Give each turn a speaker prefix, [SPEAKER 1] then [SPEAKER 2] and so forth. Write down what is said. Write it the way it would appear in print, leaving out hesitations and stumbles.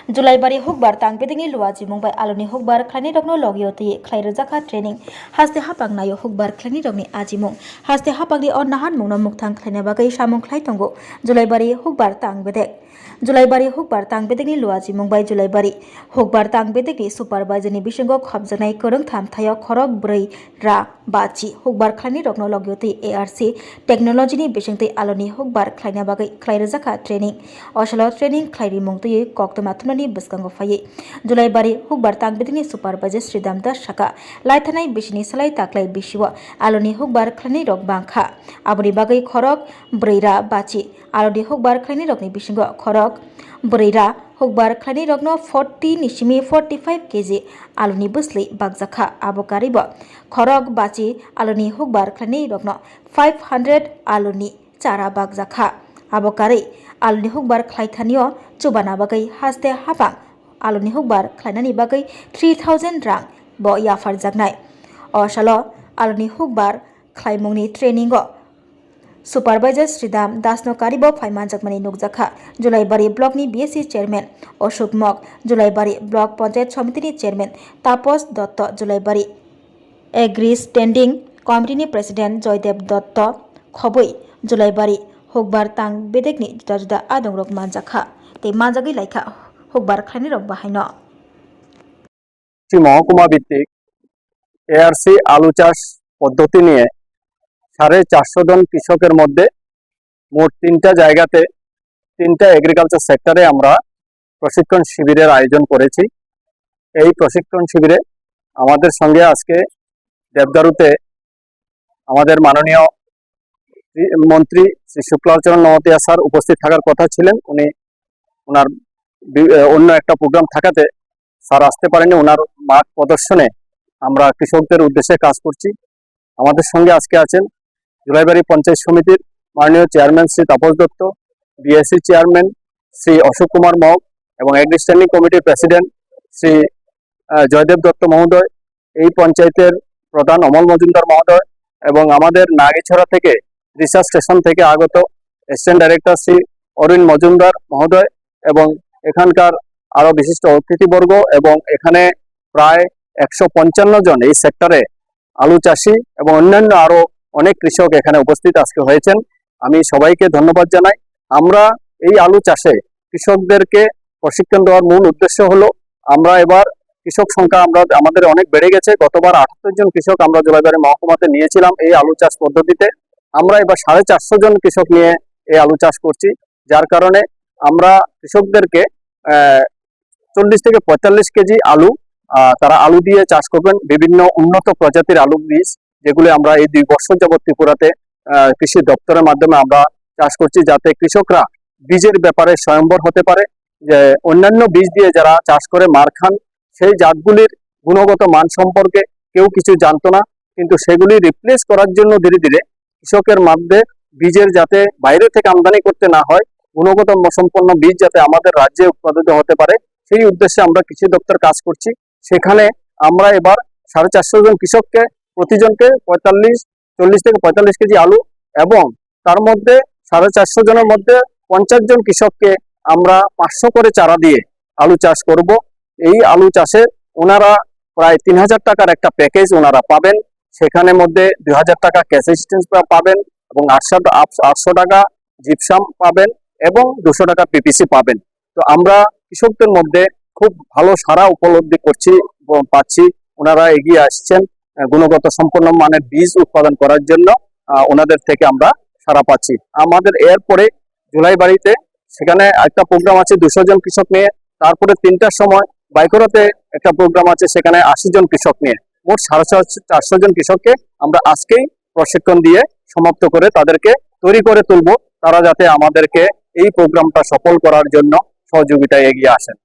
[SPEAKER 1] जुलाइबारि हुकबार तांगबेदिंनि लुवाजी मुंबाई आलुनि हुकबार ख्लाइनि रगनो लगियोति ख्लाइ रजाखा ट्रेनिंग हास्ते हापाक नायो हुकबार ख्लाइनि रगनि आजिमुं हास्ते हापाकनि अ नाहान मुंनो मुक्तां ख्लाइना बागै सामुं ख्लाइ तंगो जुलाइबारि हुकबार तांगबेदेक जुलाइबारि हुकबार तांगबेदेकनि लुवाजी मुंबाई जुलाइबारि हुकबार तांगबेदेकनि सुपारभाइजरनि बिसिंगो खबजानाय कोरों थामथायाव खरक ब्रै रा बाची हुकबार ख्लाइनि रगनो लगियोति एआरसी टेक्नोलॉजीनि बिसिंतै आलुनि हुकबार ख्लाइना बागै ख्लाइ रजाखा ट्रेनिंग अशलो ट्रेनिंग ख्लाइरि मुंतुयै कक्तमाथुमनि बिस्कांगो फायै जुलाइबारि हुकबार तांगबेदेकनि सुपारभाइजर श्रीदाम दास साका लाइथानाय बिसिनि सालाय ताक्लाइ बिसिवा आलुनि हुकबार ख्लाइनि रग बांखा आबुनि बागै खरक ब्रै रा बाची आलुनि हुकबार ख्लाइनि रगनि बिसिंगो खरक ब्रैरा हुकबार ख्लाइनि रगनो 40 निसिमी 45 केजी आलुनि बुस्लि बागजाखा आबोकारिब खरक बाची आलुनि हुकबार ख्लाइनि रगनो 500 आलुनि चारा बागजाखा आबोकारि आलुनि हुकबार ख्लाइथानियो चुबाना बागै हास्ते हापां आलुनि हुकबार ख्लाइनानि बागै 3000 रां ब याफार जागनाय अशालो आलुनि हुकबार ख्लाइमुंनि ट्रेनिंगो सुपारभाइजर श्रीदाम दासनो कारिब फाइमान जगमानि नुकजाखा जुलाइबारि ब्लकनि BSC chairman Ashok Mog Jolaibari block panchayat समितिनि chairman Tapas Dutta Jolaibari agri standing कमिटिनि प्रेसिडेंट जयदेव दत्त खबै जुलाइबारि हुकबार तांगबेदेकनि जुदा जुदा आदं रग मानजाखा ते मानजागै लाइखा हुकबार ख्लाइनि रग बाहायनो
[SPEAKER 2] महकुमा ভিত্তিক এআরসি আলু চাষ পদ্ধতি নিয়ে 450 জন কৃষকের মধ্যে মোট 3টা জায়গাতে 3টা এগ্রিকালচার সেক্টরে আমরা প্রশিক্ষণ শিবিরের আয়োজন করেছি। এই প্রশিক্ষণ শিবিরে আমাদের সঙ্গে আজকে দেবদারুতে আমাদের মাননীয় মন্ত্রী শ্রী শুক্লাচরণ নওতিয়া স্যার উপস্থিত থাকার কথা ছিলেন। উনি ওনার অন্য একটা প্রোগ্রাম থাকাতে স্যার আসতে পারেননি। ওনার মাঠ প্রদর্শনে আমরা কৃষকদের উদ্দেশ্যে কাজ করছি। আমাদের সঙ্গে আজকে আছেন जुलाइबारि पंचायत समितिर माननीय chairman Shri Tapas Dutta, BSC chairman Shri Ashok Kumar Mog एवं एग्री स्टैंडिंग कमिटिर प्रेसिडेंट श्री जयदेव दत्त महोदय, এই পঞ্চায়েতের প্রধান অমল মজুমদার মহোদয় এবং আমাদের নাগিছড়া থেকে রিসার্চ স্টেশন থেকে আগত অ্যাসিস্ট্যান্ট ডাইরেক্টর শ্রী অরুণ মজুমদার মহোদয় এবং এখানকার আরো বিশিষ্ট অতিথিবর্গ এবং এখানে প্রায় 155 জন এই সেক্টরে আলু চাষি এবং অন্যান্য আরো অনেক কৃষক এখানে উপস্থিত আজকে হয়েছেন। আমি সবাইকে ধন্যবাদ জানাই। আমরা এই আলু চাষে কৃষকদেরকে প্রশিক্ষণ দেওয়ার মূল উদ্দেশ্য হলো আমরা এবার কৃষক সংখ্যা আমাদের অনেক বেড়ে গেছে। গতবার 78 জন কৃষক আমরা জুলাইবাড়ি মহকুমাতে নিয়েছিলাম এই আলু চাষ পদ্ধতিতে। আমরা এবার 450 জন কৃষক নিয়ে এই আলু চাষ করছি, যার কারণে আমরা কৃষকদেরকে 40 থেকে 45 কেজি আলু তারা আলু দিয়ে চাষ করবেন, বিভিন্ন উন্নত প্রজাতির আলু বীজ যেগুলো আমরা এই 2 বছর যাবত ত্রিপুরাতে কৃষি দপ্তরের মাধ্যমে আমরা চাষ করছি, যাতে কৃষকরা বীজের ব্যাপারে স্বয়ম্বর হতে পারে। যে অন্যান্য বীজ দিয়ে যারা চাষ করে মার খান, সেই জাতগুলির গুণগত মান সম্পর্কে কেউ কিছু জানতো না, কিন্তু সেগুলি রিপ্লেস করার জন্য ধীরে ধীরে কৃষকের মধ্যে বীজের যাতে বাইরে থেকে আমদানি করতে না হয়, গুণগত সম্পন্ন বীজ যাতে আমাদের রাজ্যে উৎপাদিত হতে পারে, সেই উদ্দেশ্যে আমরা কৃষি দপ্তর কাজ করছি। সেখানে আমরা এবার 450 জন কৃষককে প্রতিজনকে 40 থেকে 45 কেজি আলু এবং তার মধ্যে 450 জনের মধ্যে 50 জন কৃষককে আমরা 500 করে চারা দিয়ে আলু চাষ করব। এই আলু চাষে ওনারা প্রায় 3000 টাকার একটা প্যাকেজ ওনারা পাবেন। সেখানে মধ্যে 2000 টাকা ক্যাশ অ্যাসিস্ট্যান্স পাবেন এবং 800 টাকা জিপসাম পাবেন এবং 200 টাকা পিপিসি পাবেন। তো আমরা কৃষকদের মধ্যে খুব ভালো সাড়া উপলব্ধি করছি এবং পাচ্ছি। ওনারা এগিয়ে আসছেন গুণগত সম্পন্ন মানের বীজ উৎপাদন করার জন্য, ওনাদের থেকে আমরা সাড়া পাচ্ছি। আমাদের এরপরে জুলাইবাড়িতে সেখানে একটা প্রোগ্রাম আছে 200 জন কৃষক নিয়ে, তারপরে 3টার সময় বাইকোরাতে একটা প্রোগ্রাম আছে সেখানে 80 জন কৃষক নিয়ে, মোট 450 জন কৃষককে আমরা আজকেই প্রশিক্ষণ দিয়ে সমাপ্ত করে তাদেরকে তৈরি করে তুলব, তারা যাতে আমাদেরকে এই প্রোগ্রামটা সফল করার জন্য সহযোগিতায় এগিয়ে আসেন।